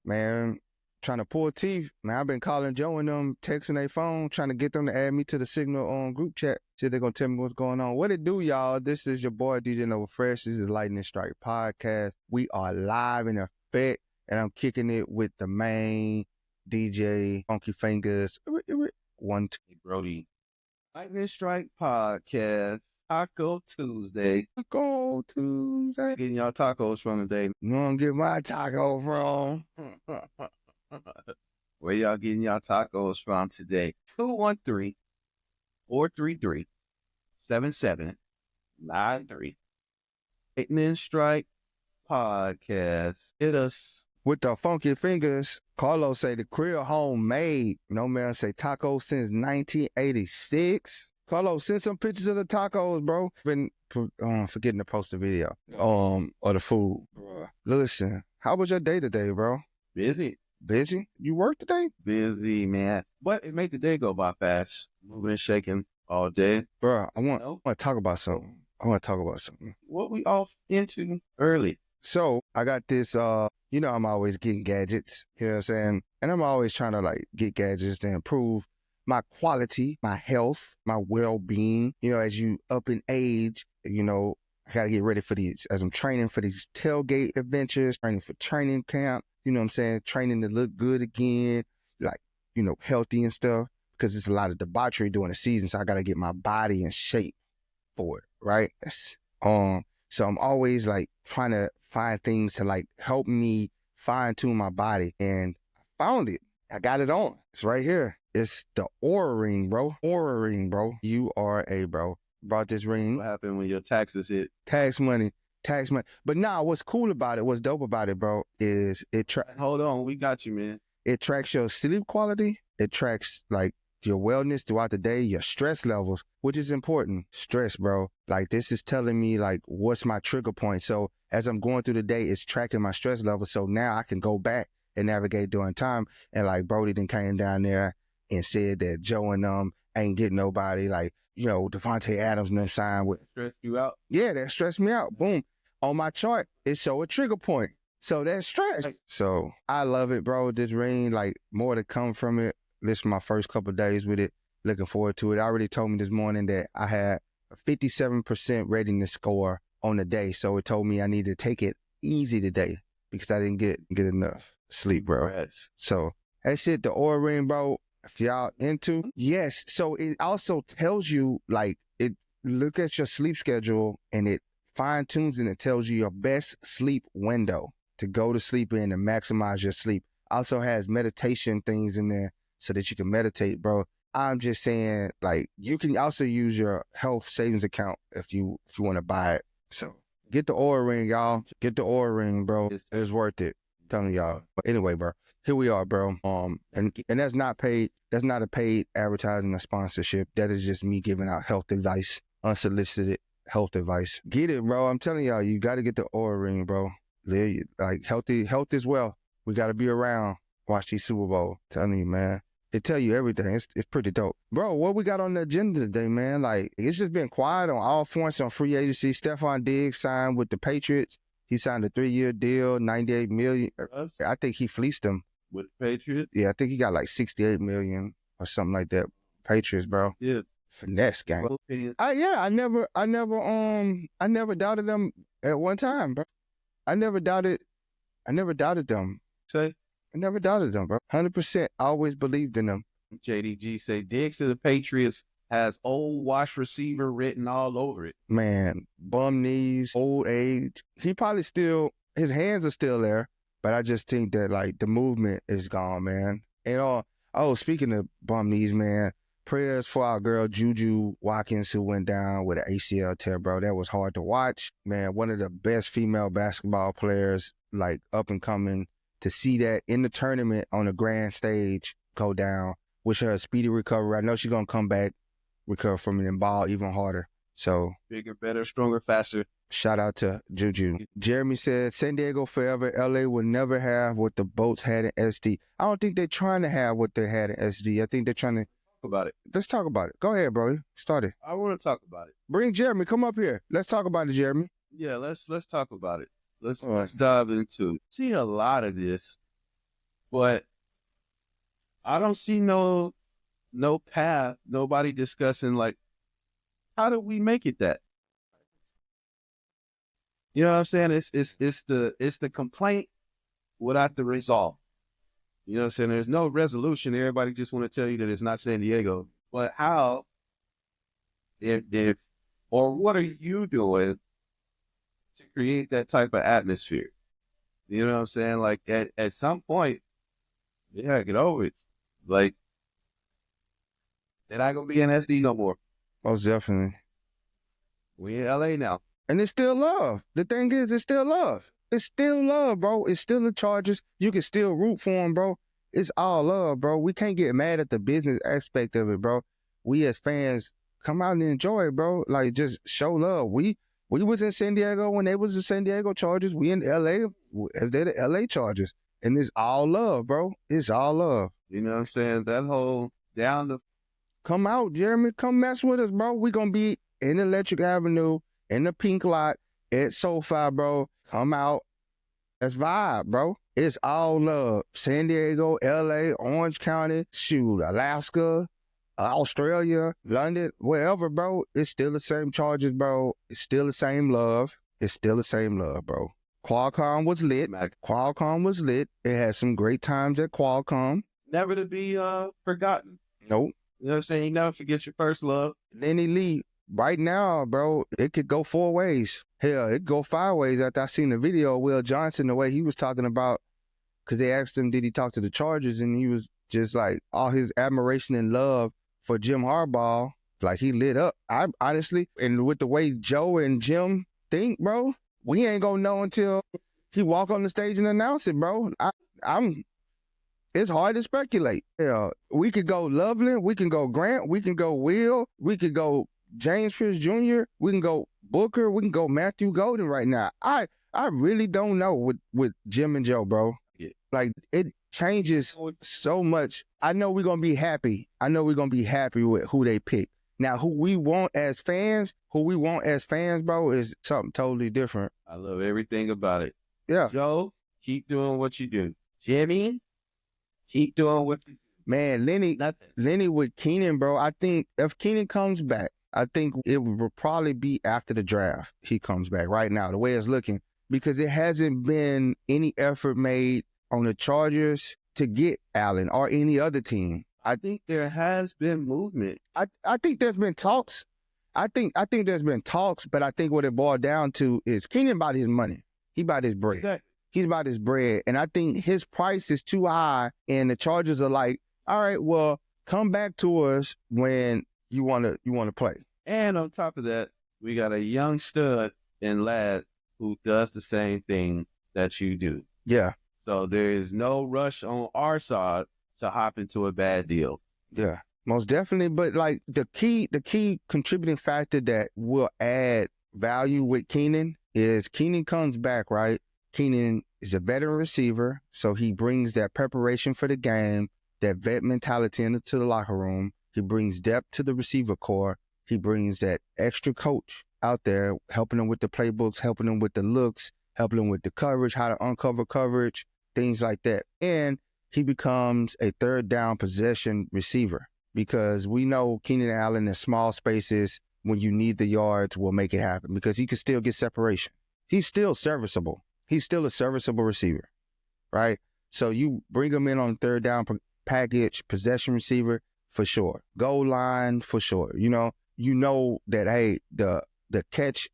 man, trying to pull teeth. Man, I've been calling Joe and them, texting their phone, trying to get them to add me to the Signal on group chat. See, they're going to tell me what's going on. What it do, y'all? This is your boy, DJ Nova Fresh. This is Lightning Strike Podcast. We are live in effect, and I'm kicking it with the main DJ, Funky Fingers. 1, 2. Brody. Lightning Strike Podcast. Taco Tuesday. Taco Tuesday. Getting y'all tacos from today. You want to get my taco from? Where y'all getting y'all tacos from today? 213-433-7793. Lightning Strike Podcast. Hit us. With the Funky Fingers, Carlos say the crib homemade. No man say tacos since 1986. Carlos, send some pictures of the tacos, bro. Been forgetting to post the video of the food. Bruh. Listen, how was your day today, bro? Busy. Busy? You work today? Busy, man. But it made the day go by fast. Moving and shaking all day. Bro, I want to talk about something. What we off into early? So I got this, I'm always getting gadgets, you know what I'm saying? And I'm always trying to get gadgets to improve my quality, my health, my well-being. You know, as you up in age, I got to get ready for these, as I'm training for these tailgate adventures, training for training camp, you know what I'm saying? Training to look good again, healthy and stuff, because it's a lot of debauchery during the season. So I got to get my body in shape for it, right? So I'm always trying to find things to help me fine tune my body. And I found it. I got it on. It's right here. It's the Oura ring, bro. Oura ring, bro. URA, bro. Brought this ring. What happened when your taxes hit? Tax money. But what's cool about it, what's dope about it, bro, is Hold on. We got you, man. It tracks your sleep quality. It tracks your wellness throughout the day, your stress levels, which is important. Stress, bro. This is telling me what's my trigger point. So as I'm going through the day, it's tracking my stress levels. So now I can go back and navigate during time. And Brody then came down there and said that Joe and them ain't getting nobody. Devontae Adams and them signed with. Stress you out? Yeah, that stressed me out. Boom. On my chart, it showed a trigger point. So that's stress. So I love it, bro. This ring, more to come from it. This is my first couple of days with it. Looking forward to it. I already told me this morning that I had a 57% readiness score on the day. So it told me I need to take it easy today because I didn't get enough sleep, bro. Yes. So that's it. The Oura ring, bro. If y'all into, yes. So it also tells you, look at your sleep schedule and it fine tunes and it tells you your best sleep window to go to sleep in and maximize your sleep. Also has meditation things in there so that you can meditate, bro. I'm just saying, you can also use your health savings account if you want to buy it. So get the Oura ring, y'all. Get the Oura ring, bro. It's worth it. I'm telling y'all. But anyway, bro, here we are, bro. And that's not paid. That's not a paid advertising or sponsorship. That is just me giving out health advice, unsolicited health advice. Get it, bro. I'm telling y'all, you got to get the Oura ring, bro. Health is wealth. We got to be around. Watch these Super Bowl. Telling you, man. They tell you everything. It's pretty dope. Bro, what we got on the agenda today, man? It's just been quiet on all fronts on free agency. Stephon Diggs signed with the Patriots. He signed a 3-year deal, $98 million. I think he fleeced them. With the Patriots? Yeah, I think he got $68 million or something like that. Patriots, bro. Yeah. Finesse gang. I never doubted them at one time, bro. I never doubted them. Say? I never doubted them, bro. 100% always believed in them. JDG say Diggs to the Patriots has old wash receiver written all over it. Man, bum knees, old age. He probably his hands are still there, but I just think that the movement is gone, man. And speaking of bum knees, man, prayers for our girl Juju Watkins who went down with an ACL tear, bro. That was hard to watch. Man, one of the best female basketball players, up and coming. To see that in the tournament on the grand stage go down, wish her a speedy recovery. I know she's going to come back, recover from it and ball even harder. So bigger, better, stronger, faster. Shout out to Juju. Jeremy said, San Diego forever, LA will never have what the Bolts had in SD. I don't think they're trying to have what they had in SD. I think they're trying to talk about it. Let's talk about it. Go ahead, bro. Start it. I want to talk about it. Bring Jeremy. Come up here. Let's talk about it, Jeremy. Yeah, let's talk about it. Let's dive into it. See a lot of this But I don't see no path, nobody discussing like, how do we make it that? You know what I'm saying? It's the complaint without the resolve. You know what I'm saying? There's no resolution. Everybody just want to tell you that it's not San Diego. But how, if or what are you doing to create that type of atmosphere? You know what I'm saying? Like at some point, yeah, get over it. Like, they're not gonna be in SD no more. Most definitely. We in LA now. And it's still love. The thing is, it's still love. It's still love, bro. It's still the Chargers. You can still root for them, bro. It's all love, bro. We can't get mad at the business aspect of it, bro. We as fans come out and enjoy it, bro. Like, just show love. We was in San Diego when they was the San Diego Chargers. We in LA as they're the LA Chargers. And it's all love, bro. It's all love. You know what I'm saying? That whole down the Come out, Jeremy. Come mess with us, bro. We gonna be in Electric Avenue, in the pink lot, at SoFi, bro. Come out. Let's vibe, bro. It's all love. San Diego, LA, Orange County, shoot, Alaska, Australia, London, wherever, bro. It's still the same Chargers, bro. It's still the same love. It's still the same love, bro. Qualcomm was lit. Qualcomm was lit. It had some great times at Qualcomm. never to be forgotten. Nope. You know what I'm saying? You never forget your first love. Lenny Lee, right now, bro, it could go 4 ways. Hell, it could go 5 ways after I seen the video of Will Johnson, the way he was talking about, because they asked him, did he talk to the Chargers? And he was just like, all his admiration and love for Jim Harbaugh, like he lit up. I honestly, and with the way Joe and Jim think, bro, we ain't gonna know until he walk on the stage and announce it, bro. It's hard to speculate. Yeah, we could go Loveland, we can go Grant, we can go Will, we could go James Pierce Jr., we can go Booker, we can go Matthew Golden right now. I really don't know with Jim and Joe, bro. Yeah. Like, it changes so much. I know we're going to be happy. I know we're going to be happy with who they pick. Now, who we want as fans, bro, is something totally different. I love everything about it. Yeah. Joe, keep doing what you do. Jimmy, keep doing what you do. Man, Lenny with Keenan, bro, I think if Keenan comes back, I think it will probably be after the draft he comes back right now, the way it's looking, because it hasn't been any effort made on the Chargers to get Allen or any other team. I think there has been movement. I think there's been talks. I think there's been talks, but I think what it boiled down to is Keenan about his money. He about his bread. Exactly. He's about his bread. And I think his price is too high, and the Chargers are like, all right, well, come back to us when you want to play. And on top of that, we got a young stud in Lad who does the same thing that you do. Yeah. So there is no rush on our side to hop into a bad deal. Yeah, most definitely. But like the key contributing factor that will add value with Keenan is Keenan comes back, right? Keenan is a veteran receiver, so he brings that preparation for the game, that vet mentality into the locker room. He brings depth to the receiver core. He brings that extra coach out there, helping them with the playbooks, helping them with the looks, helping them with the coverage, how to uncover coverage, things like that. And he becomes a third down possession receiver, because we know Keenan Allen in small spaces, when you need the yards, will make it happen because he can still get separation. He's still serviceable. He's still a serviceable receiver, right? So you bring him in on third down package, possession receiver, for sure. Goal line, for sure. You know that, hey, the catch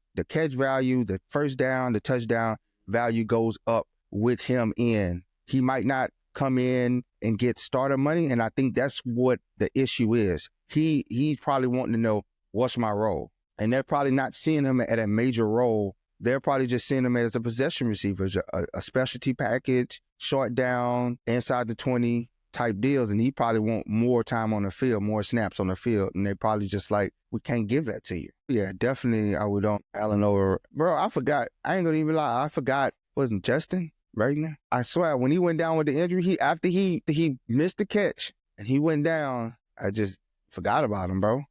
value, the first down, the touchdown value goes up with him in. He might not come in and get starter money, and I think that's what the issue is. He's probably wanting to know, what's my role? And they're probably not seeing him at a major role. They're probably just seeing him as a possession receiver, a specialty package, short down, inside the 20 type deals, and he probably want more time on the field, more snaps on the field, and they probably just like, we can't give that to you. Yeah, definitely I would on Allen over. Bro, I forgot. I ain't gonna even lie. I forgot. Wasn't Justin right now? I swear, when he went down with the injury, after he missed the catch and he went down, I just forgot about him, bro.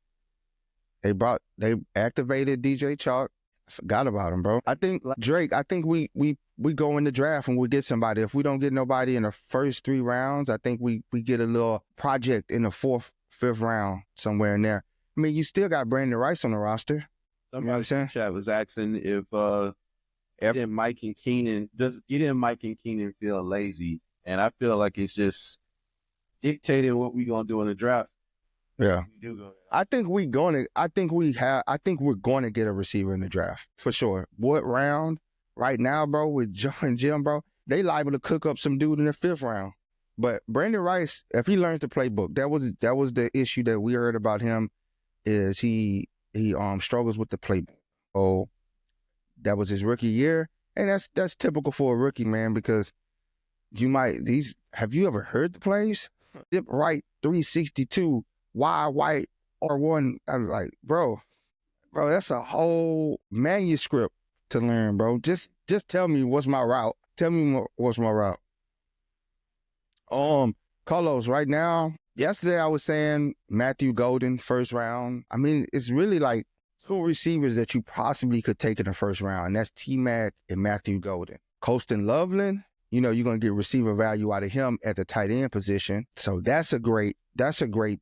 They activated DJ Chalk. I forgot about him, bro. I think Drake, we we go in the draft and we get somebody. If we don't get nobody in the first 3 rounds, I think we get a little project in the 4th, 5th round somewhere in there. I mean, you still got Brandon Rice on the roster. Somebody You know what I'm saying? in the chat was asking if didn't Mike and Keenan feel lazy? And I feel like it's just dictating what we gonna do in the draft. Yeah. We do go. I think we're going to get a receiver in the draft for sure. What round? Right now, bro, with Joe and Jim, bro, they liable to cook up some dude in the 5th round. But Brandon Rice, if he learns the playbook, that was the issue that we heard about him, is he struggles with the playbook. Oh, that was his rookie year, and that's typical for a rookie, man, because have you ever heard the plays? Dip right 362, wide white R1. I'm like, bro, that's a whole manuscript to learn, bro. Just tell me what's my route. Tell me what's my route. Carlos, right now, yesterday I was saying Matthew Golden, 1st round. I mean, it's really like 2 receivers that you possibly could take in the 1st round, and that's T-Mac and Matthew Golden. Colston Loveland, you're going to get receiver value out of him at the tight end position. So that's a great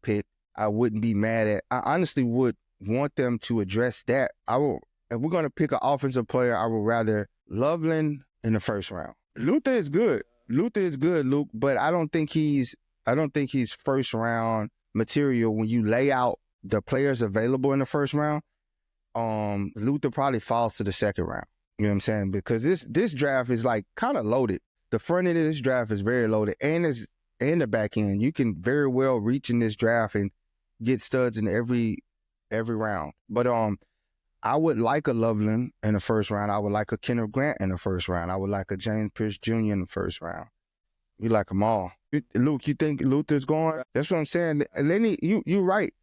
pick. I wouldn't be mad at. I honestly would want them to address that. If we're going to pick an offensive player, I would rather Loveland in the 1st round. Luther is good, Luke, but I don't think he's 1st round material when you lay out the players available in the 1st round. Luther probably falls to the 2nd round. You know what I'm saying? Because this draft is like kind of loaded. The front end of this draft is very loaded, and the back end. You can very well reach in this draft and get studs in every round. But I would like a Loveland in the 1st round. I would like a Kenneth Grant in the 1st round. I would like a James Pierce Jr. in the 1st round. You like them all. Luke, you think Luther's going? That's what I'm saying. Lenny, you're right.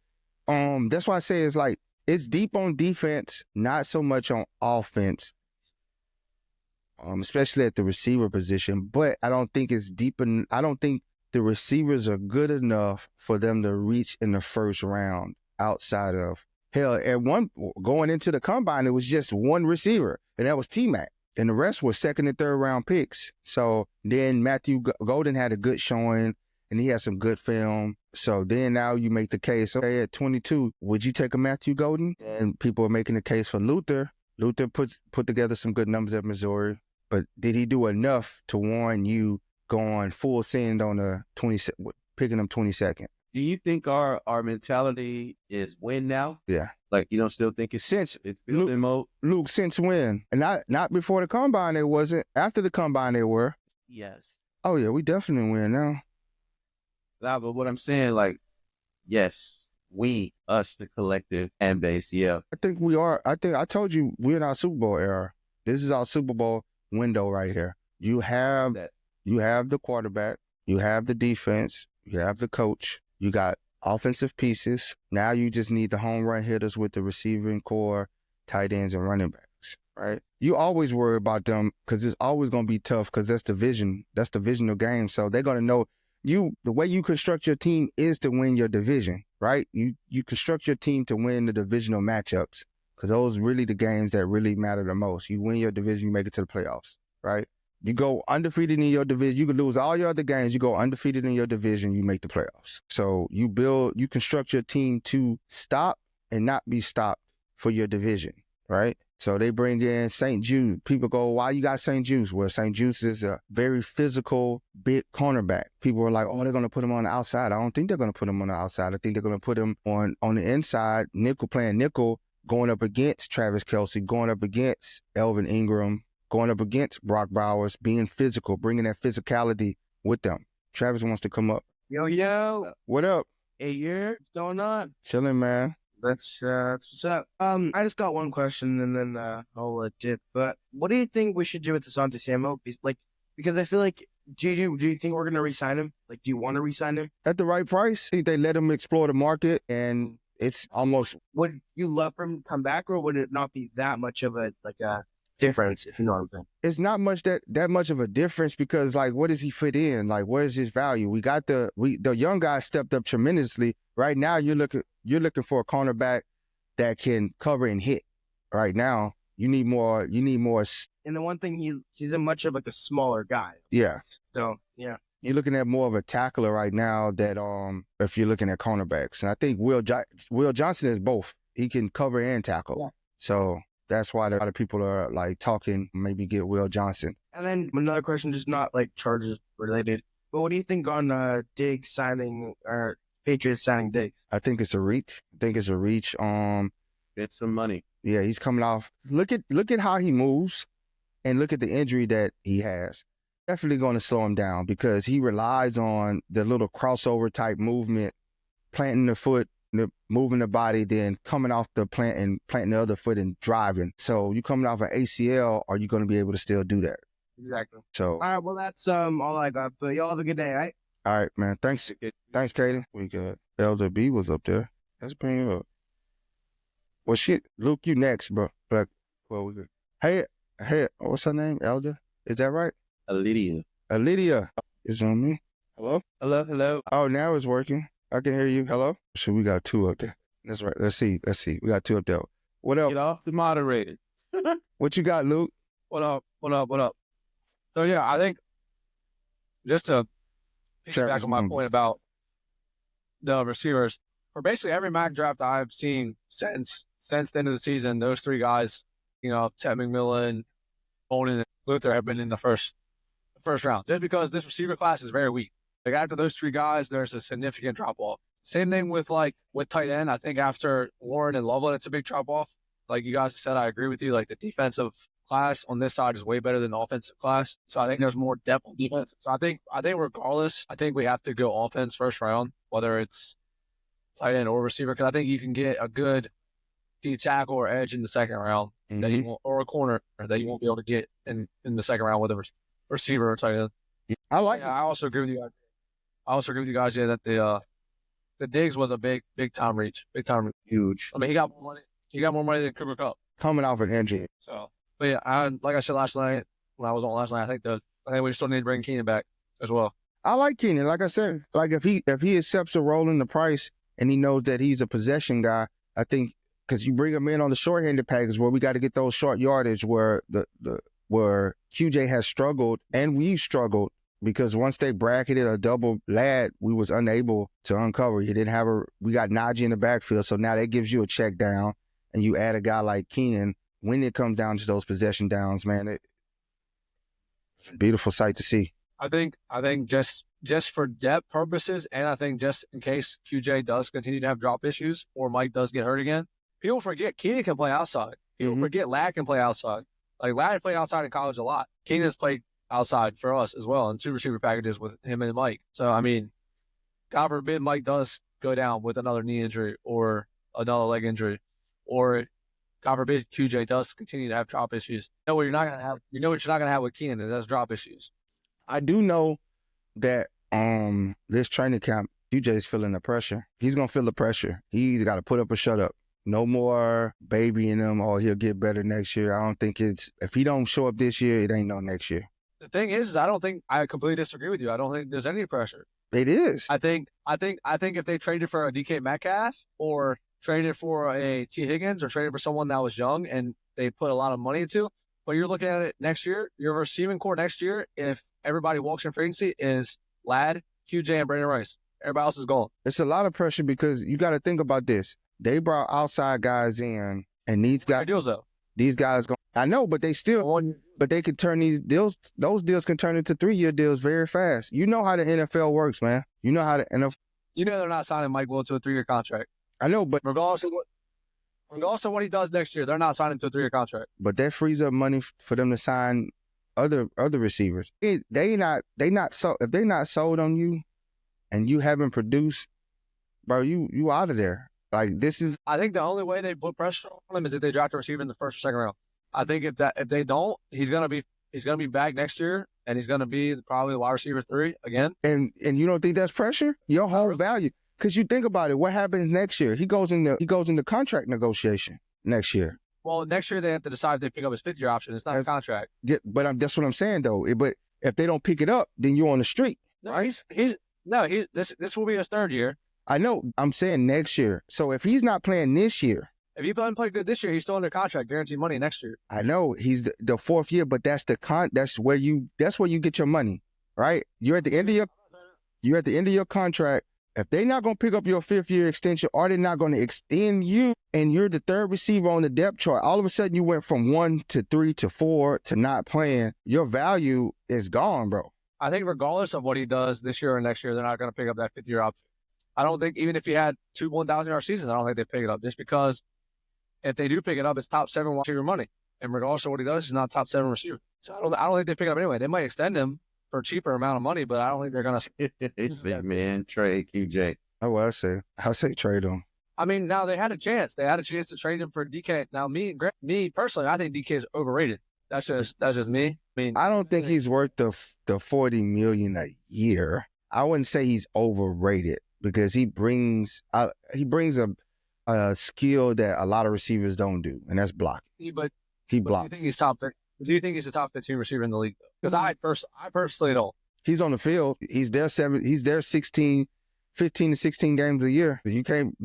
That's why I say it's like, it's deep on defense, not so much on offense, especially at the receiver position. But I don't think it's deep. I don't think the receivers are good enough for them to reach in the 1st round outside of, hell, going into the combine, it was just 1 receiver, and that was T-Mac. And the rest were 2nd and 3rd round picks. So then Matthew Golden had a good showing, and he had some good film. So then now you make the case, okay, at 22, would you take a Matthew Golden? And people are making the case for Luther. Luther put together some good numbers at Missouri, but did he do enough to warrant you going full send on picking him 22nd? Do you think our mentality is win now? Yeah. Like, you don't still think it's building mode? Luke, since when? And not before the combine it wasn't. After the combine they were. Yes. Oh yeah, we definitely win now. Nah, but what I'm saying, like, yes, us, the collective fan base, yeah. I think we are. I told you we're in our Super Bowl era. This is our Super Bowl window right here. You have the quarterback, you have the defense, you have the coach, you got offensive pieces. Now you just need the home run hitters with the receiving core, tight ends, and running backs, right? You always worry about them because it's always going to be tough because that's divisional game. So they're going to know the way you construct your team is to win your division, right? You construct your team to win the divisional matchups because those are really the games that really matter the most. You win your division, you make it to the playoffs, right? You go undefeated in your division. You can lose all your other games. You go undefeated in your division, you make the playoffs. So you construct your team to stop and not be stopped for your division, right? So they bring in St. Jude. People go, why you got St. Jude? Well, St. Jude is a very physical, big cornerback. People are like, oh, they're going to put him on the outside. I don't think they're going to put him on the outside. I think they're going to put him on the inside, playing nickel, going up against Travis Kelce, going up against Elvin Ingram, going up against Brock Bowers, being physical, bringing that physicality with them. Travis wants to come up. Yo. What up? Hey, what's going on? Chilling, man. That's what's up. I just got one question and then I'll let it. But what do you think we should do with Asante Samuel? Because I feel like, do you think we're gonna re-sign him? Like, do you want to re-sign him at the right price? I think they let him explore the market, and it's almost. Would you love for him to come back, or would it not be that much of a difference, if you know what I'm saying? It's not much that much of a difference because, like, what does he fit in? Like, where's his value? We got the young guy stepped up tremendously. Right now, you're looking for a cornerback that can cover and hit. Right now, You need more. And the one thing he's a much of like a smaller guy. Yeah. So yeah. You're looking at more of a tackler right now that if you're looking at cornerbacks. And I think Will Johnson is both. He can cover and tackle. Yeah. So that's why a lot of people are like talking maybe get Will Johnson. And then another question, just not like Chargers related, but what do you think on Diggs signing or Patriots signing Diggs? I think it's a reach. Get some money. Yeah, he's coming off. Look at how he moves and look at the injury that he has. Definitely going to slow him down because he relies on the little crossover type movement, planting the foot, moving the body, then coming off the plant and planting the other foot and driving. So you coming off an ACL, are you going to be able to still do that? Exactly. So all right, well that's all I got. But y'all have a good day, all right? All right, man. Thanks, Katie. We got Elder B was up there. Let's bring her up. Well, shit, Luke, you next, bro. Well, we good. Hey, what's her name? Elder? Is that right? Lydia. Is on me. Hello? Hello. Oh, now it's working. I can hear you. Hello? So we got two up there. That's right. Let's see. We got two up there. What else? Get off the moderator. What you got, Luke? What up? So, yeah, I think just to piggyback on my point about the receivers, for basically every mock draft I've seen since the end of the season, those three guys, Ted McMillan, Bolden, and Luther have been in the first round, just because this receiver class is very weak. Like after those three guys, there's a significant drop off. Same thing with tight end. I think after Warren and Loveland, it's a big drop off. Like you guys said, I agree with you. Like the defensive class on this side is way better than the offensive class. So I think there's more depth on defense. So I think regardless, I think we have to go offense first round, whether it's tight end or receiver, because I think you can get a good D tackle or edge in the second round that you won't, or a corner that you won't be able to get in the second round with a receiver or tight end. I like. I also agree with you guys. Yeah, that the Diggs was a big time reach, Huge. I mean, he got more money than Cooper Kupp Coming off an injury. So, but yeah, like I said last night when I was on last night, I think we still need to bring Keenan back as well. I like Keenan. Like I said, like if he accepts a role in the price and he knows that he's a possession guy, I think because you bring him in on the short-handed package where we got to get those short yardage where where QJ has struggled and we struggled because once they bracketed a double lad, we was unable to uncover. He didn't have we got Najee in the backfield, so now that gives you a check down and you add a guy like Keenan. When it comes down to those possession downs, man, it's a beautiful sight to see. I think just for depth purposes, and I think just in case QJ does continue to have drop issues or Mike does get hurt again, people forget Keenan can play outside. People forget Ladd can play outside. Like Ladd played outside in college a lot. Keenan's played outside for us as well in two receiver packages with him and Mike. So I mean, God forbid Mike does go down with another knee injury or another leg injury, or God forbid QJ does continue to have drop issues. You know what you're not gonna have with Keenan, and that's drop issues. I do know that this training camp, QJ's feeling the pressure. He's gonna feel the pressure. He's got to put up or shut up. No more babying him, or he'll get better next year. I don't think if he don't show up this year, it ain't no next year. The thing is I completely disagree with you. I don't think there's any pressure. It is. I think if they traded for a DK Metcalf or traded for a T. Higgins or traded for someone that was young and they put a lot of money into, but you're looking at it next year, your receiving core next year, if everybody walks in free agency, is Ladd, QJ, and Brandon Rice. Everybody else is gone. It's a lot of pressure because you got to think about this. They brought outside guys in, and these guys, I know, but they could turn those deals can turn into 3-year deals very fast. You know how the NFL works, man. You know how the NFL. You know they're not signing Mike Will to a 3-year contract. I know, but regardless of what he does next year, they're not signing to a 3-year contract. But that frees up money for them to sign other receivers. If they're not sold on you, and you haven't produced, bro, you out of there. Like this is. I think the only way they put pressure on him is if they draft a receiver in the first or second round. I think if they don't, he's gonna be back next year, and he's gonna be probably the wide receiver 3 again. And you don't think that's pressure? Your whole value. Because you think about it, what happens next year? He goes into contract negotiation next year. Well, next year they have to decide if they pick up his 5th-year option. It's not a contract. Yeah, but that's what I'm saying though. But if they don't pick it up, then you're on the street. No, right? This will be his 3rd year. I know. I'm saying next year. So if he's not playing this year, If he doesn't play good this year, he's still under contract, guaranteed money next year. I know he's the fourth year, but that's where you get your money, right? You're at the end of your contract. If they're not gonna pick up your 5th-year extension, or they're not gonna extend you, and you're the 3rd receiver on the depth chart, all of a sudden you went from 1 to 3 to 4 to not playing. Your value is gone, bro. I think regardless of what he does this year or next year, they're not going to pick up that 5th-year option. I don't think even if he had 2 1,000-yard seasons, I don't think they pick it up. Just because if they do pick it up, it's top 7 receiver money, and regardless of what he does, he's not top 7 receiver. So I don't think they pick it up anyway. They might extend him for a cheaper amount of money, but I don't think they're going to. It's that man, trade QJ. Oh, well, I say trade him. I mean, now they had a chance. They had a chance to trade him for DK. Now, me personally, I think DK is overrated. That's just me. I mean, I don't think he's worth the $40 million a year. I wouldn't say he's overrated because he brings a skill that a lot of receivers don't do, and that's blocking. But he blocks. Do you think he's a top 15 receiver in the league? Because I personally don't. He's on the field. He's there 15 to 16 games a year. You can't.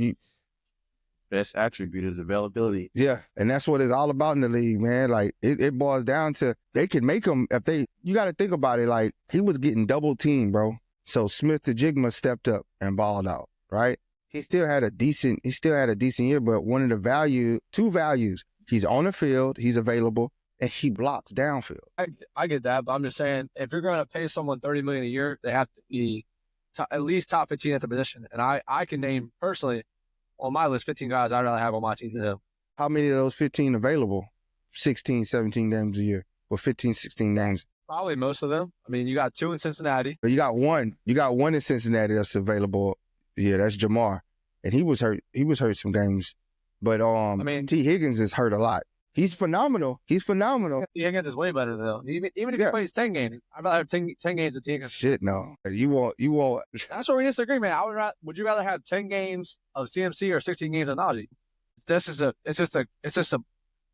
Best attribute is availability. Yeah, and that's what it's all about in the league, man. Like, it boils down to they can make him you got to think about it. Like, he was getting double teamed, bro. So Smith-Njigba stepped up and balled out, right? He still had a decent year, but one of the two values, he's on the field, he's available, and he blocks downfield. I get that, but I'm just saying, if you're going to pay someone $30 million a year, they have to be at least top 15 at the position. And I can name personally on my list 15 guys I'd rather have on my team than him. How many of those 15 available? 16, 17 games a year, or 15, 16 games. Probably most of them. I mean, you got 2 in Cincinnati. But you got one in Cincinnati that's available. Yeah, that's Jamar. And he was hurt. He was hurt some games. But T. Higgins is hurt a lot. He's phenomenal. T. Higgins is way better though. Even if he plays 10 games, I'd rather have 10 games of T. Higgins. Shit, no. You won't. That's where we disagree, man. Would you rather have 10 games of CMC or 16 games of Najee? It's just a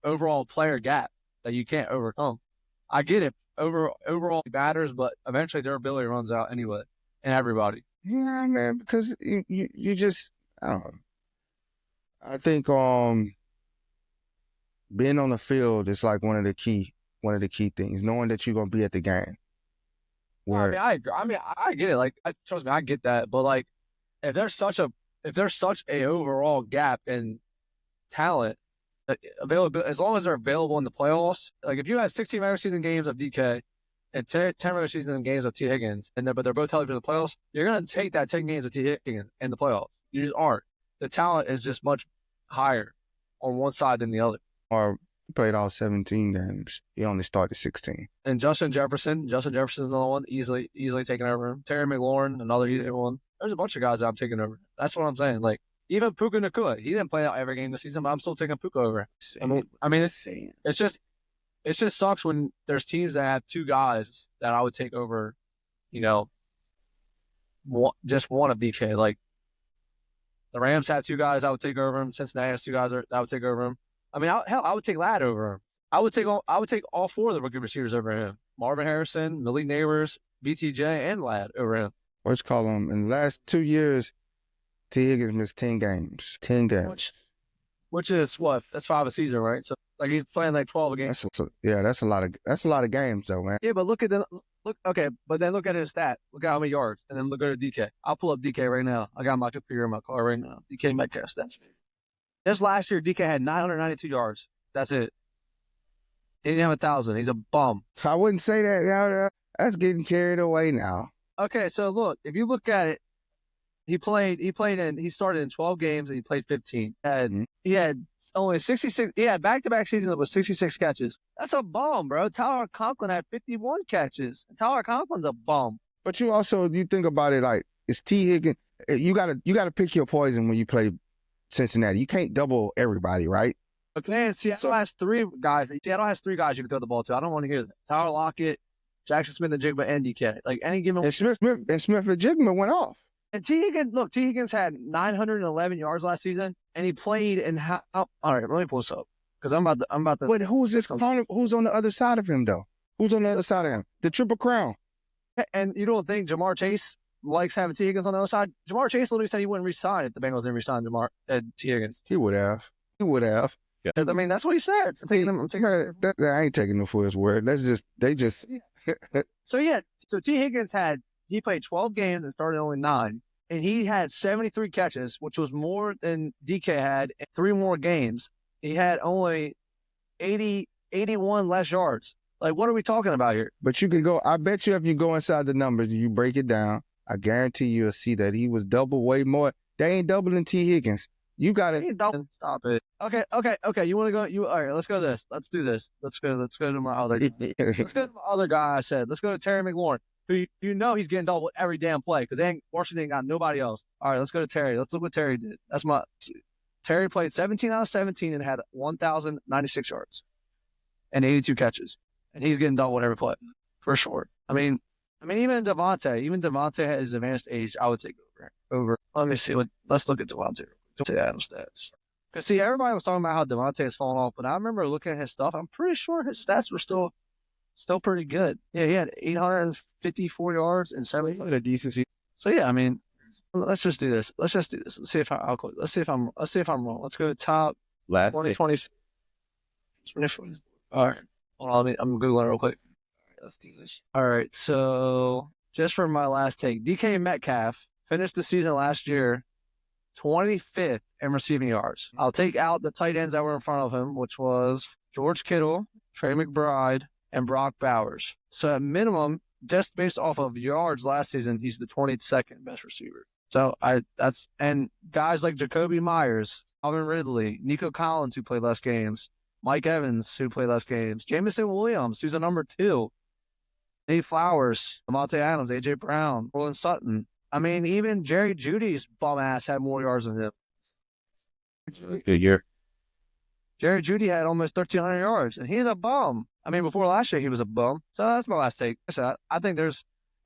overall player gap that you can't overcome. I get it. Overall matters, but eventually their ability runs out anyway, and everybody. Yeah, man, because you just, I don't know. I think being on the field is like one of the key things. Knowing that you're gonna be at the game. I get it. Like, trust me, I get that. But like, if there's such a overall gap in talent, available, as long as they're available in the playoffs, like if you had 16 regular season games of DK and 10 regular season games of T. Higgins, but they're both healthy for the playoffs, you're gonna take that 10 games of T. Higgins in the playoffs. You just aren't. The talent is just much higher on one side than the other. Or he played all 17 games. He only started 16. And Justin Jefferson's another one, easily taking over him. Terry McLaurin, another easy one. There's a bunch of guys that I'm taking over. That's what I'm saying. Like, even Puka Nacua, he didn't play out every game this season, but I'm still taking Puka over. I mean, it just sucks when there's teams that have 2 guys that I would take over, just one of DK. Like, the Rams had 2 guys I would take over him. Cincinnati has 2 guys that I would take over him. I mean, I would take Ladd over him. I would take all 4 of the rookie receivers over him. Marvin Harrison, Malik Neighbors, BTJ, and Ladd over him. Let's call him. In the last 2 years, T. Higgins missed 10 games. 10 games. Which is what? That's 5 a season, right? So like he's playing like 12 a game. That's a lot of games though, man. Yeah, but look at his stats. Look at how many yards, and then look at DK. I'll pull up DK right now. I got my computer in my car right now. DK Metcalf stats. This last year, DK had 992 yards. That's it. He didn't have 1,000. He's a bum. I wouldn't say that. Now, that's getting carried away now. Okay, so look, if you look at it, he started in 12 games and he played 15. He had only 66. He had back-to-back seasons with 66 catches. That's a bum, bro. Tyler Conklin had 51 catches. Tyler Conklin's a bum. But you think about it like, it's T. Higgins. You gotta pick your poison when you play Cincinnati. You can't double everybody, right? Okay, Seattle has 3 guys. Seattle has 3 guys you can throw the ball to. I don't want to hear that. Tyler Lockett, Jackson Smith-Njigba, and DK. Like, any given. And Smith-Njigba went off. And T. Higgins had 911 yards last season, and he played in all right, let me pull this up because I'm about to. But who's on the other side of him though? Who's on the other side of him? The Triple Crown. And you don't think Jamar Chase likes having T. Higgins on the other side? Jamar Chase literally said he wouldn't resign if the Bengals didn't resign T. Higgins. He would have. He would have. I mean, that's what he said. So I ain't taking him for his word. They just. So T. Higgins he played 12 games and started only 9. And he had 73 catches, which was more than DK had in 3 more games. He had only 81 less yards. Like, what are we talking about here? But you can go, I bet you if you go inside the numbers and you break it down, I guarantee you'll see that he was double way more. They ain't doubling T. Higgins. You got to stop it. Okay. You want to go? All right, let's go this. Let's do this. Let's go to my other let's go to my other guy I said. Let's go to Terry McLaurin, who you know he's getting doubled every damn play because Washington ain't got nobody else. All right, let's go to Terry. Let's look what Terry did. Terry played 17 out of 17 and had 1,096 yards and 82 catches. And he's getting doubled every play, for sure. I mean, even Devontae at his advanced age, I would take over. Let me see. Let's look at Devontae Adams stats. Because, see, everybody was talking about how Devontae has fallen off, but I remember looking at his stuff. I'm pretty sure his stats were still pretty good. Yeah, he had 854 yards and 70. A decent season. So, yeah, I mean, let's just do this. Let's see if I'm wrong. Let's go to top last 2020. All right. Hold on, I'm Googling real quick. All right, let's do this. All right, so just for my last take, DK Metcalf finished the season last year 25th in receiving yards. I'll take out the tight ends that were in front of him, which was George Kittle, Trey McBride, and Brock Bowers. So at minimum, just based off of yards last season, he's the 22nd best receiver. So and guys like Jacoby Myers, Alvin Ridley, Nico Collins, who played less games, Mike Evans, who played less games, Jameson Williams, who's a number 2, Nate Flowers, Devontae Adams, A.J. Brown, Roland Sutton. I mean, even Jerry Jeudy's bum ass had more yards than him. Good year. Jerry Jeudy had almost 1,300 yards, and he's a bum. I mean, before last year, he was a bum. So that's my last take. I think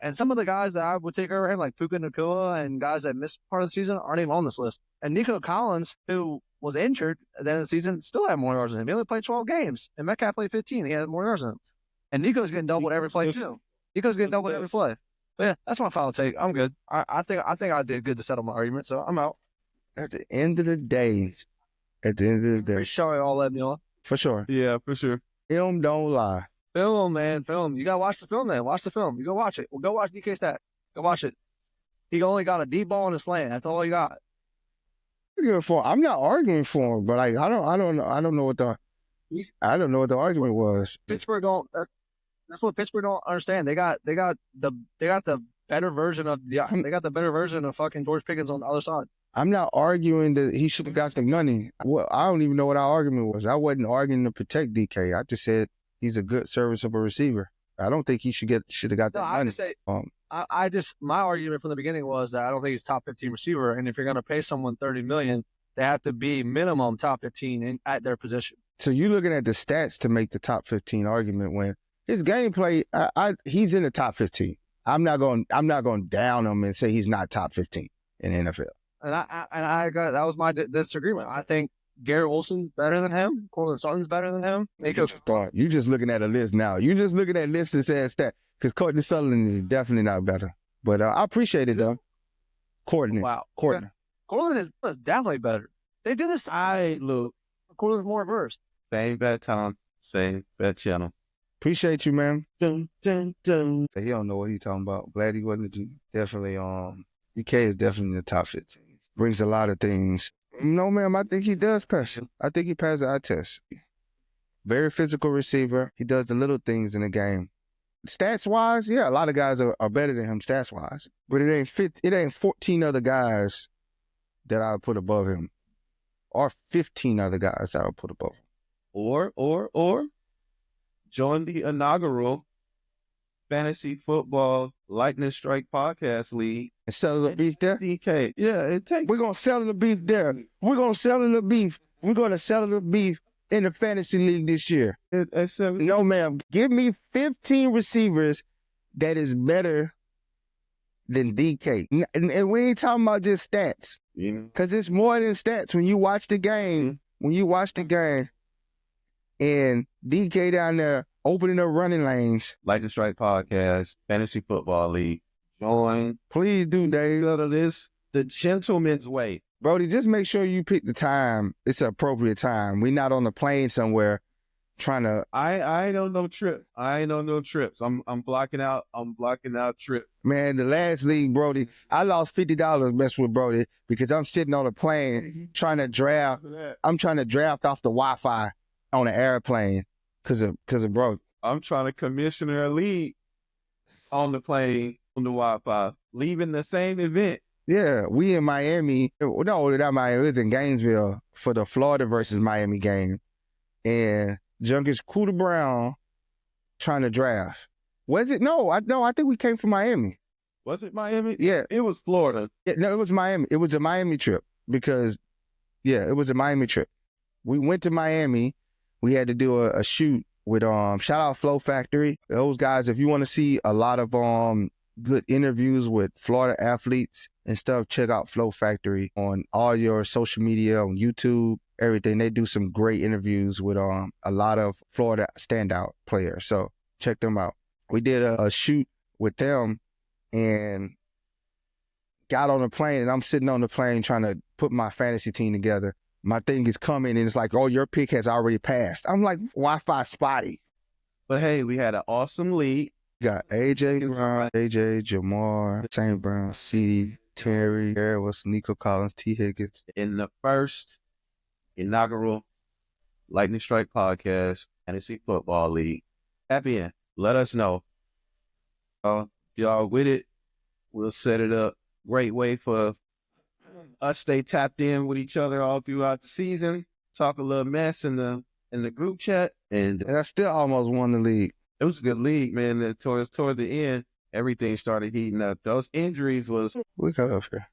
and some of the guys that I would take over him, like Puka Nacua and guys that missed part of the season, aren't even on this list. And Nico Collins, who was injured at the end of the season, still had more yards than him. He only played 12 games, and Metcalf played 15. He had more yards than him. And Nico's getting doubled every play, too. Nico's getting doubled every play. But yeah, that's my final take. I'm good. I think I did good to settle my argument, so I'm out. At the end of the day. Sorry, all that, Neil. For sure. Yeah, for sure. Film don't lie. Film, man, film. You got to watch the film, man. Watch the film. You go watch it. Well, go watch DK stat. Go watch it. He only got a deep ball in his slant. That's all he got. I'm not arguing for him, but like I don't know what the argument was. Pittsburgh don't. That's what Pittsburgh don't understand. They got the better version of fucking George Pickens on the other side. I'm not arguing that he should have got the money. Well, I don't even know what our argument was. I wasn't arguing to protect DK. I just said he's a good serviceable receiver. I don't think he should have got that money. My argument from the beginning was that I don't think he's top 15 receiver, and if you're going to pay someone $30 million, they have to be minimum top 15 at their position. So you're looking at the stats to make the top 15 argument when his gameplay, he's in the top 15. I'm not going down him and say he's not top 15 in the NFL. And I got that was my disagreement. I think Garrett Wilson's better than him. Cortland Sutton's better than him. You just looking at a list now. You just looking at lists that says that because Cortland Sutton is definitely not better. But I appreciate it though. Cortland. Wow. Cortland. Cortland is definitely better. They did this. Cortland's more versed. Same bad time. Same bad channel. Appreciate you, man. Dun, dun, dun. He don't know what he's talking about. Glad he wasn't. Definitely. DK is definitely in the top 15. Brings a lot of things. No, ma'am, I think he does pass. I think he passed the eye test. Very physical receiver. He does the little things in the game. Stats-wise, yeah, a lot of guys are better than him stats-wise. But it ain't 14 other guys that I would put above him. Or 15 other guys that I would put above him. Or join the inaugural Fantasy Football Lightning Strike Podcast League. And sell the beef there? DK. Yeah, we're going to sell the beef there. We're going to sell the beef. We're going to sell the beef in the fantasy league this year. No, ma'am. Give me 15 receivers that is better than DK. And we ain't talking about just stats. Because it's more than stats. When you watch the game, and DK down there opening up running lanes. Lightning Strike Podcast, Fantasy Football League. Join. Please do, Dave. This the gentleman's way. Brody, just make sure you pick the time. It's an appropriate time. We're not on the plane somewhere trying to. I don't know trip. I ain't on no trips. I'm blocking out. I'm blocking out trip. Man, the last league, Brody, I lost $50 messing with Brody because I'm sitting on a plane trying to draft. I'm trying to draft off the Wi-Fi on an airplane because of Brody. I'm trying to commission a league on the plane on the Wi-Fi, leaving the same event. Yeah, we in Miami. No, not Miami. It was in Gainesville for the Florida versus Miami game. And Junkies Cooter Brown trying to draft. Was it? No, I think we came from Miami. Was it Miami? Yeah. It was Florida. Yeah, no, it was Miami. It was a Miami trip because, yeah, it was a Miami trip. We went to Miami. We had to do a shoot with, shout out Flow Factory. Those guys, if you want to see a lot of good interviews with Florida athletes and stuff, check out Flow Factory on all your social media, on YouTube, everything. They do some great interviews with a lot of Florida standout players. So check them out. We did a shoot with them and got on the plane, and I'm sitting on the plane trying to put my fantasy team together. My thing is coming, and it's like, oh, your pick has already passed. I'm like, Wi-Fi spotty. But hey, we had an awesome league. Got AJ Brown, AJ, Jamar, St. Brown, CD, Terry, Harris, Nico Collins, T. Higgins. In the first inaugural Lightning Strike Podcast Fantasy Football League. Tap in. Let us know. Y'all with it. We'll set it up. Great way for us stay tapped in with each other all throughout the season. Talk a little mess in the group chat. And I still almost won the league. it was a good league, man. Toward the end, everything started heating up. Those injuries was We got up here.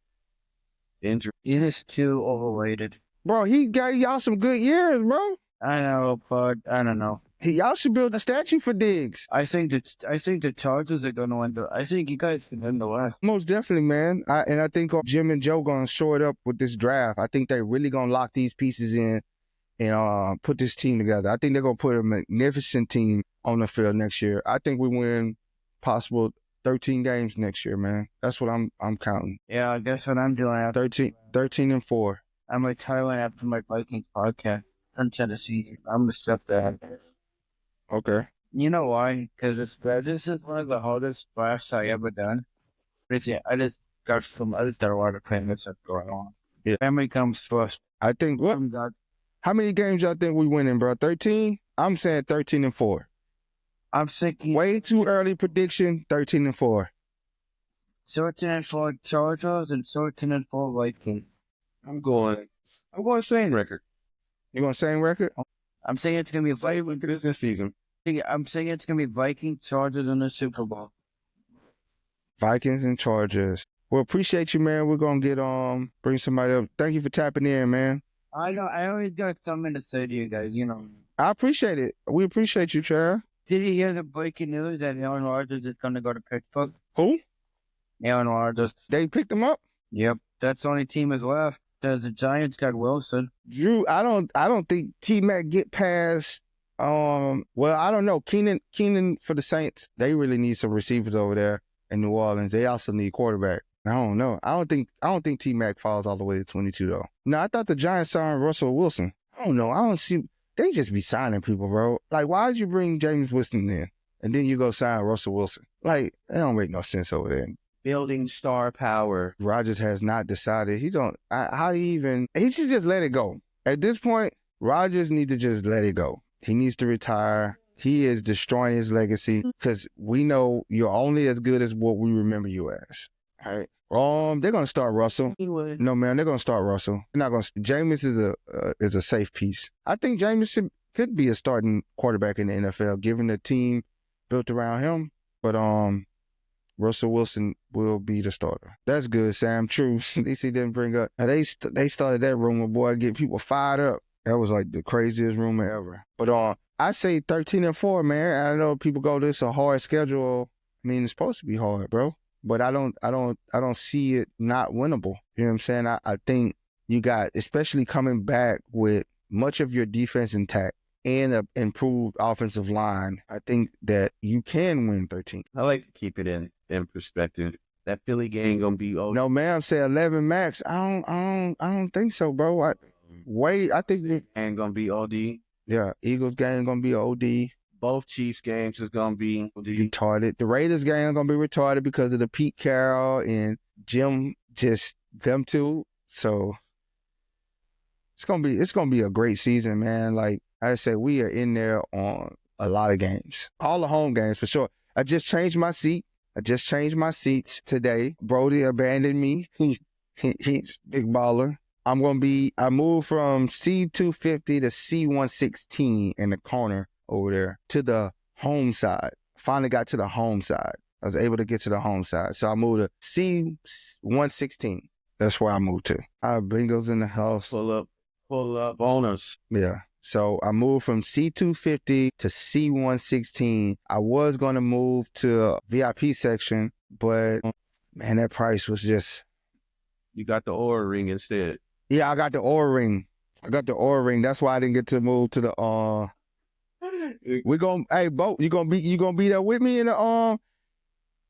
injury. He is too overrated. Bro, he got y'all some good years, bro. I know, but I don't know. Y'all should build a statue for Diggs. I think the Chargers are going to win. I think you guys can win the West. Most definitely, man. I think Jim and Joe going to shore it up with this draft. I think they really going to lock these pieces in and put this team together. I think they're going to put a magnificent team on the field next year. I think we win possible 13 games next year, man. That's what I'm counting. Yeah, guess what I'm doing after 13-4. I'm retiring after my Vikings podcast until the season. I'm gonna step that. Okay. You know why? Because this is one of the hardest drafts I ever done. I just got some other water payments that going on. Yeah. Family comes first. I think what? How many games y'all think we winning, bro? 13? I'm saying 13-4. I'm thinking Way too early prediction. 13-4. 13-4 Chargers and 13-4 Vikings. I'm going same record. You going same record? I'm saying it's gonna be Same record as this season. I'm saying it's gonna be Vikings, Chargers in the Super Bowl. Vikings and Chargers. Well, appreciate you, man. We're gonna get bring somebody up. Thank you for tapping in, man. I know. I always got something to say to you guys. You know. I appreciate it. We appreciate you, Trav. Did you hear the breaking news that Aaron Rodgers is gonna go to Pittsburgh? Who? Aaron Rodgers. They picked him up? Yep. That's the only team that's left. Because the Giants got Wilson. Drew, I don't think T-Mac get past. Well, I don't know. Keenan for the Saints. They really need some receivers over there in New Orleans. They also need quarterback. I don't know. I don't think T-Mac falls all the way to 22 though. No, I thought the Giants signed Russell Wilson. I don't know. I don't see. They just be signing people, bro. Like, why did you bring James Winston in and then you go sign Russell Wilson? Like, it don't make no sense over there. Building star power. Rodgers has not decided. He should just let it go. At this point, Rodgers need to just let it go. He needs to retire. He is destroying his legacy because we know you're only as good as what we remember you as. All right. They're gonna start Russell. No, man, they're gonna start Russell. They're not gonna. Jameis is a safe piece. I think Jameis could be a starting quarterback in the NFL, given the team built around him. But Russell Wilson will be the starter. That's good, Sam. True. At least he didn't bring up. They started that rumor, boy, get people fired up. That was like the craziest rumor ever. But I say 13-4, man. I know people go, this a hard schedule. I mean, it's supposed to be hard, bro. But I don't see it not winnable. You know what I'm saying? I think you got, especially coming back with much of your defense intact and an improved offensive line, I think that you can win 13. I like to keep it in perspective. That Philly game gonna be No, ma'am, say 11 max. I don't think so, bro. I think and gonna be OD. yeah, Eagles game gonna be OD. Both Chiefs games is gonna be OD. Retarded. The Raiders game gonna be retarded because of the Pete Carroll and Jim, just them two. So it's gonna be a great season, man. Like I said, we are in there on a lot of games, all the home games for sure. I just changed my seats today. Brody abandoned me. He's big baller. I moved from C250 to C116 in the corner over there to the home side. Finally got to the home side. I was able to get to the home side. So I moved to C116. That's where I moved to. Our Bengals in the house. Pull up bonus. Yeah. So I moved from C250 to C116. I was going to move to a VIP section, but man, that price was just... You got the Oura ring instead. Yeah, I got the Oura ring. That's why I didn't get to move to the hey, Bo, you gonna be there with me in the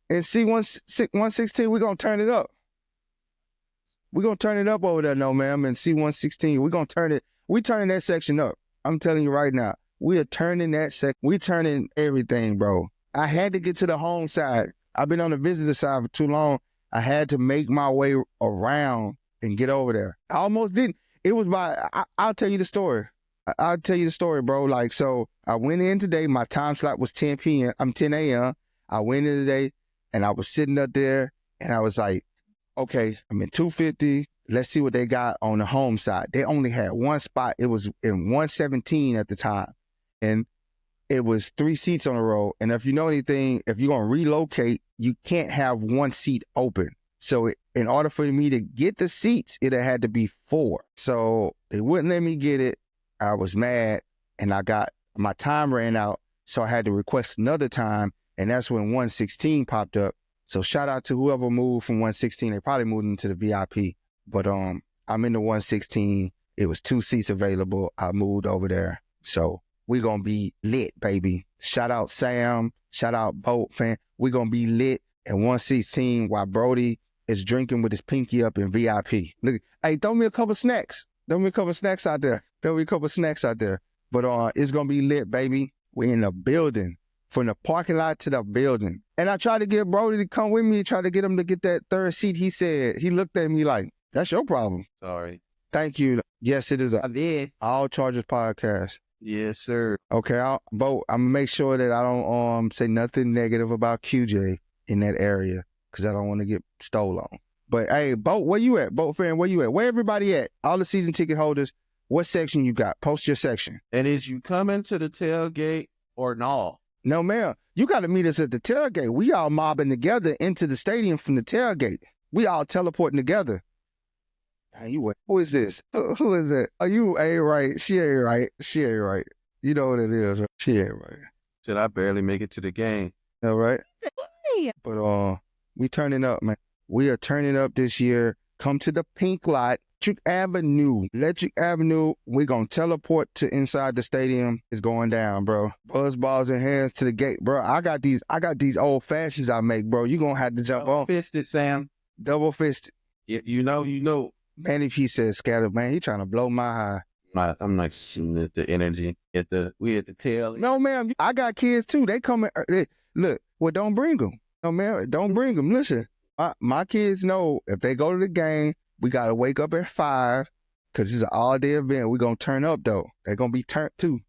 in C116? We're gonna turn it up. We're gonna turn it up over there, no ma'am, in C116. We're gonna turn it. We turning that section up. I'm telling you right now. We are turning that section. We turning everything, bro. I had to get to the home side. I've been on the visitor side for too long. I had to make my way around and get over there. I almost didn't. It was I'll tell you the story. I'll tell you the story, bro. Like, so I went in today. My time slot was 10 a.m. I went in today and I was sitting up there and I was like, okay, I'm in 250. Let's see what they got on the home side. They only had one spot. It was in 117 at the time. And it was 3 seats on the row. And if you know anything, if you're going to relocate, you can't have one seat open. So in order for me to get the seats, it had to be 4. So they wouldn't let me get it. I was mad and my time ran out. So I had to request another time. And that's when 116 popped up. So shout out to whoever moved from 116. They probably moved into the VIP. But I'm in the 116. It was 2 seats available. I moved over there. So we're going to be lit, baby. Shout out Sam. Shout out Boat fan. We're going to be lit at 116 while Brody is drinking with his pinky up in VIP. Look, hey, throw me a couple snacks. Throw me a couple snacks out there. But it's going to be lit, baby. We're in the building. From the parking lot to the building. And I tried to get Brody to come with me, try to get him to get that 3rd seat. He looked at me like, that's your problem. Sorry. Thank you. Yes, it is I did. All Chargers podcast. Yes, sir. Okay, Bo, I'm gonna make sure that I don't say nothing negative about QJ in that area because I don't want to get stolen. But hey, Bo, where you at? Boat fan, where you at? Where everybody at? All the season ticket holders, what section you got? Post your section. And is you coming to the tailgate or no? No, ma'am. You got to meet us at the tailgate. We all mobbing together into the stadium from the tailgate. We all teleporting together. Who is this? Who is that? Are you ain't right? She ain't right. You know what it is. She ain't right. Said I barely make it to the game. All right. But we turning up, man. We are turning up this year. Come to the pink lot. Electric Avenue, we're going to teleport to inside the stadium. It's going down, bro. Buzz balls and hands to the gate, bro. I got these old fashions I make, bro. You going to have to jump on. Double-fisted, Sam. Double-fisted. You know. Manny P said scattered, man. He trying to blow my high. I'm not shooting at the energy. We at the tail. No, ma'am. I got kids, too. They coming. Look, well, don't bring them. No, ma'am. Don't bring them. Listen, my kids know if they go to the game, we got to wake up at 5 because it's an all-day event. We're going to turn up, though. They're going to be turned, too.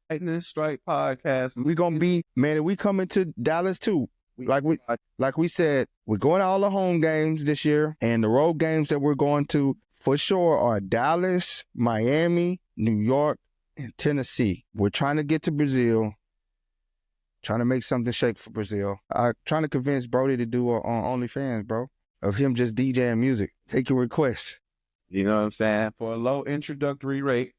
Lightning Strike podcast. We're going to be, man, we coming to Dallas, too. Like we said, we're going to all the home games this year, and the road games that we're going to, for sure, are Dallas, Miami, New York, and Tennessee. We're trying to get to Brazil, trying to make something shake for Brazil. I'm trying to convince Brody to do on OnlyFans, bro, of him just DJing music. Take your requests. You know what I'm saying? For a low introductory rate,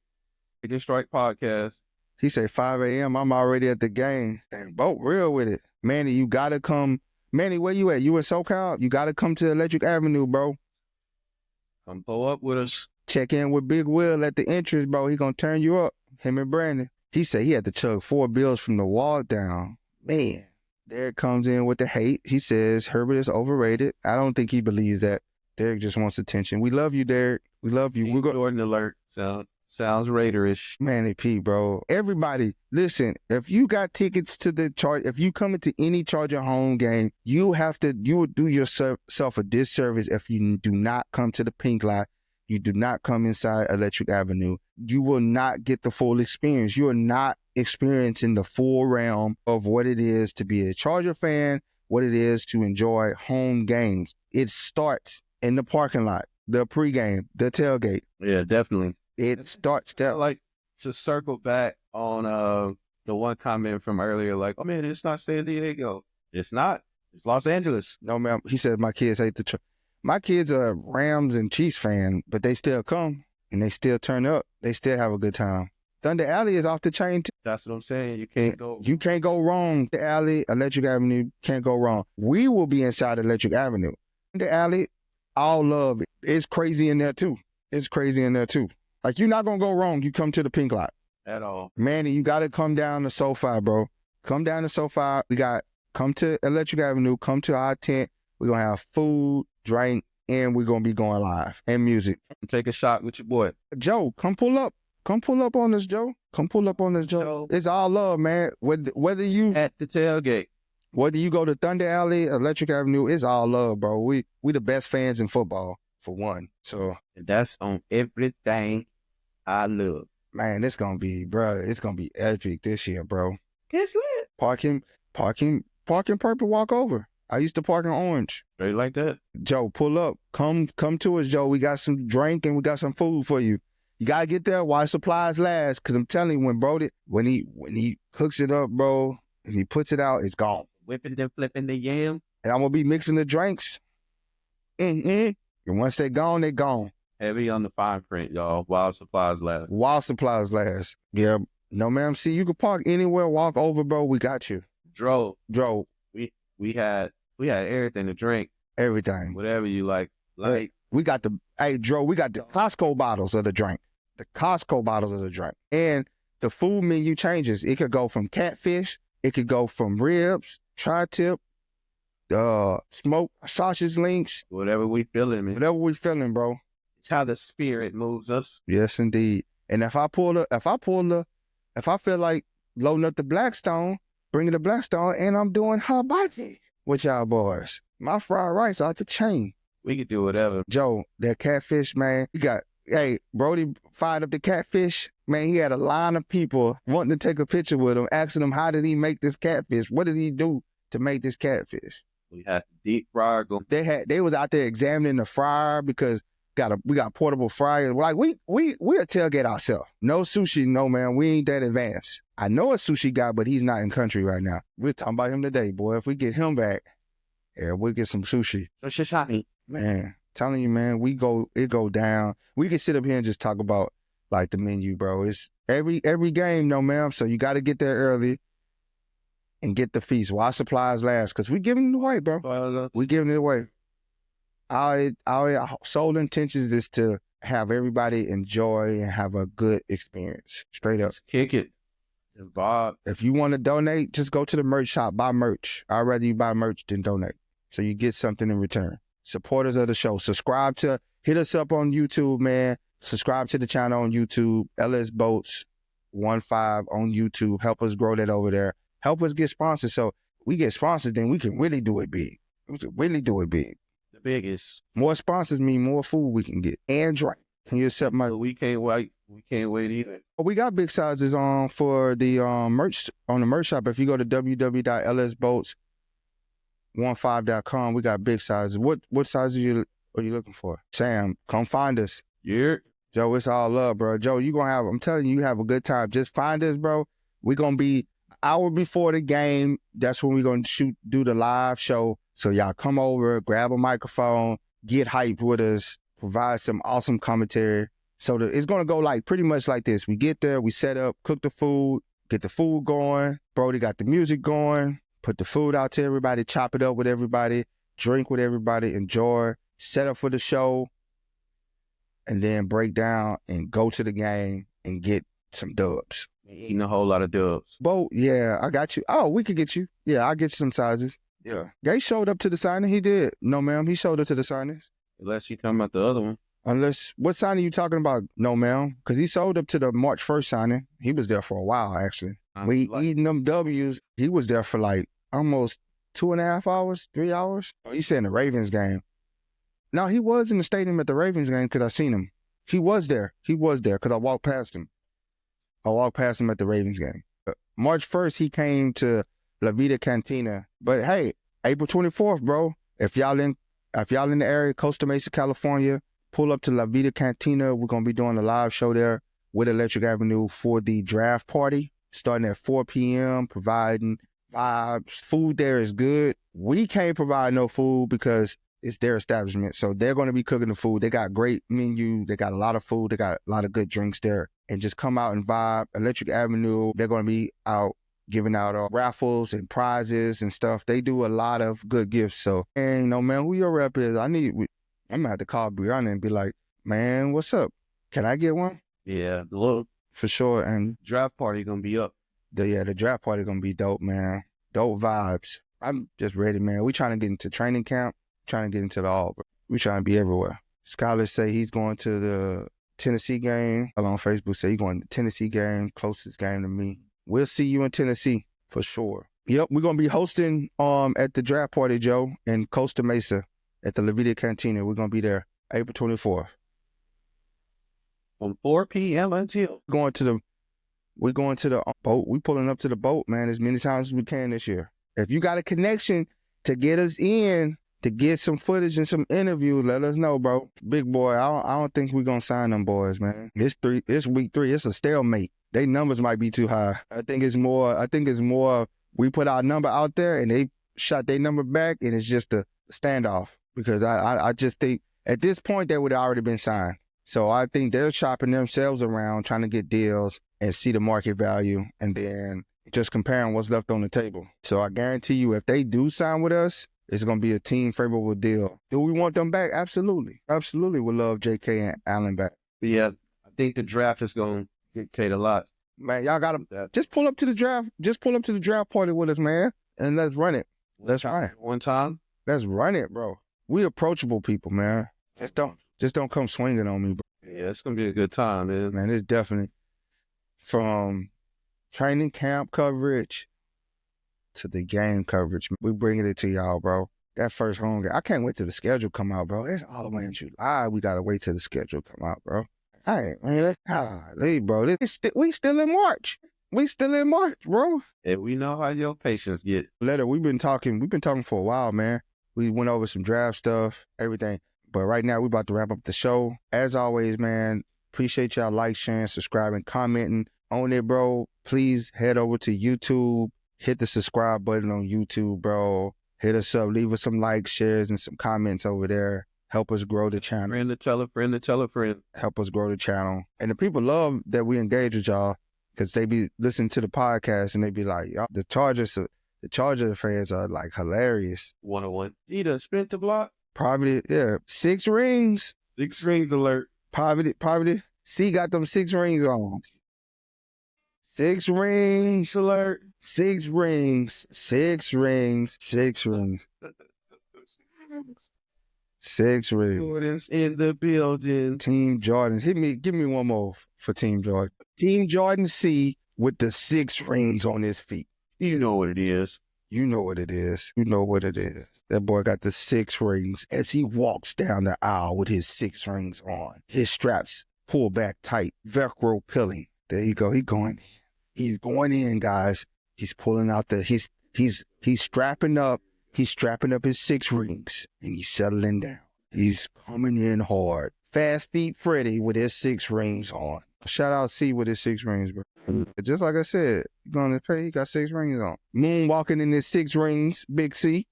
Lightning Strike podcast. He said 5 a.m. I'm already at the game. And Boat real with it. Manny, you got to come. Manny, where you at? You in SoCal? You got to come to Electric Avenue, bro. Come pull up with us. Check in with Big Will at the entrance, bro. He going to turn you up. Him and Brandon. He said he had to chug 4 bills from the walk down. Man, Derek comes in with the hate. He says Herbert is overrated. I don't think he believes that. Derek just wants attention. We love you, Derek. We love you. We're Jordan alert. Sounds Raiderish. Manny P, bro. Everybody, listen, if you got tickets to the Charge, if you come into any Charger home game, you will do yourself a disservice if you do not come to the pink lot. You do not come inside Electric Avenue. You will not get the full experience. You are not experiencing the full realm of what it is to be a Charger fan, what it is to enjoy home games. It starts in the parking lot, the pregame, the tailgate. Yeah, definitely. It starts there. Like, to circle back on the one comment from earlier, like, oh man, it's not San Diego. It's not. It's Los Angeles. No, man. He said my kids hate the My kids are Rams and Chiefs fan, but they still come and they still turn up. They still have a good time. Thunder Alley is off the chain too. That's what I'm saying. You can't go wrong. The Alley, Electric Avenue, can't go wrong. We will be inside Electric Avenue. The Alley, all love it. It's crazy in there too. Like, you're not going to go wrong. You come to the pink lot. At all. Manny, you got to come down to SoFi, bro. Come down to SoFi. Come to Electric Avenue. Come to our tent. We're going to have food, drink, and we're going to be going live and music. Take a shot with your boy. Joe, come pull up. Come pull up on this, Joe. It's all love, man. Whether you at the tailgate, whether you go to Thunder Alley, Electric Avenue, it's all love, bro. We the best fans in football, for one. So that's on everything I love. Man, it's gonna be epic this year, bro. It's lit. Parking purple, walk over. I used to park in orange. Straight like that. Joe, pull up. Come to us, Joe. We got some drink and we got some food for you. You gotta get there while supplies last, cause I'm telling you, when he hooks it up, bro, and he puts it out, it's gone. Whipping and flipping the yam. And I'm gonna be mixing the drinks. And once they're gone, they're gone. Heavy on the fine print, y'all. While supplies last. Yeah. No, ma'am. See, you can park anywhere, walk over, bro. We got you. Drove. We had everything to drink. Everything. Whatever you like. We got the Costco bottles of the drink. And the food menu changes. It could go from catfish. It could go from ribs, tri-tip, smoked sausage links. Whatever we feeling, man. Whatever we feeling, bro. It's how the spirit moves us. Yes, indeed. And if I feel like loading up the Blackstone, bringing the Blackstone, and I'm doing hibachi with y'all boys. My fried rice out the chain. We could do whatever. Joe, that catfish, man. Brody fired up the catfish. Man, he had a line of people wanting to take a picture with him, asking him, how did he make this catfish? What did he do to make this catfish? We had deep fryer go. They was out there examining the fryer because we got portable fryers. Like, we'll tailgate ourselves. No sushi, no, man. We ain't that advanced. I know a sushi guy, but he's not in country right now. We're talking about him today, boy. If we get him back, yeah, we'll get some sushi. So shishami. Man, telling you, man, it go down. We can sit up here and just talk about like the menu, bro. It's every game, no, ma'am. So you got to get there early and get the feast while supplies last, because we giving it away, bro. We giving it away. Our sole intentions is to have everybody enjoy and have a good experience. Straight up. Just kick it. Bob. If you want to donate, just go to the merch shop, buy merch. I'd rather you buy merch than donate. So you get something in return. Supporters of the show. Hit us up on YouTube, man. Subscribe to the channel on YouTube, LS Boats 15 on YouTube. Help us grow that over there. Help us get sponsors. So we get sponsors, then we can really do it big. The biggest. More sponsors mean more food we can get and drink. Can you accept my? We can't wait. We can't wait either. We got big sizes on for the merch on the merch shop. If you go to www.lsboats15.com, we got big sizes. What sizes are you looking for? Sam, come find us. Yeah. Joe, it's all love, bro. Joe, I'm telling you, you have a good time. Just find us, bro. We're going to be an hour before the game. That's when we're going to do the live show. So y'all come over, grab a microphone, get hyped with us, provide some awesome commentary. So it's going to go like pretty much like this. We get there, we set up, cook the food, get the food going. Brody got the music going, put the food out to everybody, chop it up with everybody, drink with everybody, enjoy, set up for the show, and then break down and go to the game and get some dubs. Eating a whole lot of dubs. Bo, yeah, I got you. Oh, we could get you. Yeah, I'll get you some sizes. Yeah. Gay showed up to the signing. He did. No, ma'am. He showed up to the signings. Unless you talking about the other one. Unless, what signing you talking about? No, ma'am. Because he sold up to the March 1st signing. He was there for a while, actually. We eating them W's. He was there for like almost 2.5 hours, 3 hours. Oh, you saying the Ravens game. No, he was in the stadium at the Ravens game because I seen him. He was there. He was there because I walked past him. I walked past him at the Ravens game. March 1st, he came to La Vida Cantina. But hey, April 24th, bro, if y'all in the area, Costa Mesa, California, pull up to La Vida Cantina. We're going to be doing a live show there with Electric Avenue for the draft party, starting at 4 p.m., providing vibes. Food there is good. We can't provide no food because it's their establishment. So they're going to be cooking the food. They got great menu. They got a lot of food. They got a lot of good drinks there. And just come out and vibe. Electric Avenue, they're going to be out giving out raffles and prizes and stuff. They do a lot of good gifts. So, and man, who your rep is? I'm going to have to call Brianna and be like, man, what's up? Can I get one? Yeah, look. For sure. And draft party going to be up. The draft party going to be dope, man. Dope vibes. I'm just ready, man. We trying to get into training camp, trying to get into the all. We trying to be everywhere. Scholars say he's going to the Tennessee game. On Facebook say he's going to the Tennessee game, closest game to me. We'll see you in Tennessee for sure. Yep, we're gonna be hosting at the draft party, Joe, in Costa Mesa at the La Vida Cantina. We're gonna be there April 24th. From 4 p.m. until we're going to the boat. We pulling up to the boat, man, as many times as we can this year. If you got a connection to get us in, to get some footage and some interviews, let us know, bro. Big boy, I don't think we're gonna sign them boys, man. It's week 3. It's a stalemate. They numbers might be too high. I think it's more we put our number out there and they shot their number back and it's just a standoff. Because I just think at this point they would have already been signed. So I think they're shopping themselves around trying to get deals and see the market value and then just comparing what's left on the table. So I guarantee you if they do sign with us, it's going to be a team favorable deal. Do we want them back? Absolutely. Absolutely would love JK and Allen back. But yeah, I think the draft is going to dictate a lot. Man, y'all got to just pull up to the draft. Just pull up to the draft party with us, man, and let's run it. Let's run it. One time. Let's run it, bro. We approachable people, man. Just don't come swinging on me, bro. Yeah, it's going to be a good time, man. Man, it's definitely from training camp coverage to the game coverage. We bringing it to y'all, bro. That first home game. I can't wait till the schedule come out, bro. It's all the way in July. We got to wait till the schedule come out, bro. Hey, man, bro. We still in March. We still in March, bro. And we know how your patients get. Letter, we've been talking for a while, man. We went over some draft stuff, everything. But right now, we about to wrap up the show. As always, man, appreciate y'all sharing, subscribing, commenting on it, bro. Please head over to YouTube. Hit the subscribe button on YouTube, bro. Hit us up. Leave us some likes, shares, and some comments over there. Help us grow the channel. Friend to tell a friend to tell a friend. Help us grow the channel. And the people love that we engage with y'all because they be listening to the podcast and they be like, y'all, the Charger fans are like hilarious. 101. He done spent the block. Poverty, yeah. 6 rings. 6 rings alert. Poverty. C got them 6 rings on. 6 rings alert. 6 rings. 6 rings. 6 rings. 6 rings. Jordan's in the building. Team Jordan. Give me one more for Team Jordan. Team Jordan C with the 6 rings on his feet. You know what it is. You know what it is. You know what it is. That boy got the 6 rings as he walks down the aisle with his 6 rings on. His straps pulled back tight. Velcro pilling. There you go. He's going in, guys. He's pulling out he's strapping up. He's strapping up his 6 rings and he's settling down. He's coming in hard. Fast Feet Freddy with his 6 rings on. Shout out C with his 6 rings, bro. Just like I said, you're going to pay, he got 6 rings on. Moonwalking in his 6 rings, Big C.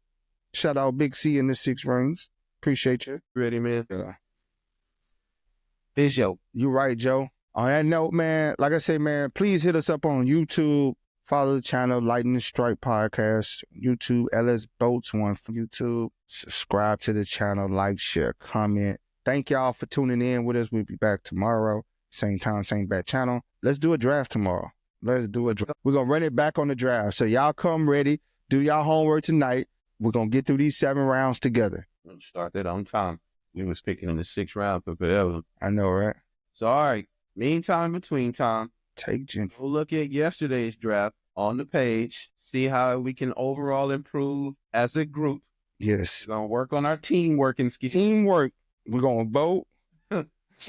Shout out Big C in the 6 rings. Appreciate you. Ready, man? Yeah. This Joe. You right, Joe. On that note, man, like I said, man, please hit us up on YouTube. Follow the channel, Lightning Strike Podcast, YouTube, LS Boats 1 from YouTube. Subscribe to the channel, like, share, comment. Thank y'all for tuning in with us. We'll be back tomorrow. Same time, same bad channel. Let's do a draft tomorrow. Let's do it. We're going to run it back on the draft. So y'all come ready. Do y'all homework tonight. We're going to get through these 7 rounds together. Let's start that on time. We was picking in the 6th round for forever. I know, right? So, all right. Meantime, between time, Take Jen. we'll look at yesterday's draft on the page, see how we can overall improve as a group. Yes. We're going to work on our teamworking skills. Teamwork. We're going to vote.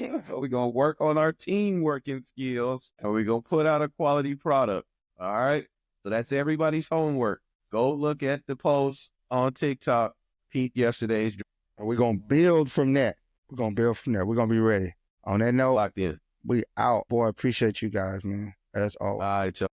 We're going to work on our teamworking skills, and we're going to put out a quality product. All right? So that's everybody's homework. Go look at the post on TikTok. Peep yesterday's draft. And we're going to build from that. We're going to be ready. On that note, Locked in. we out. Boy, appreciate you guys, man. As always. All right, y'all.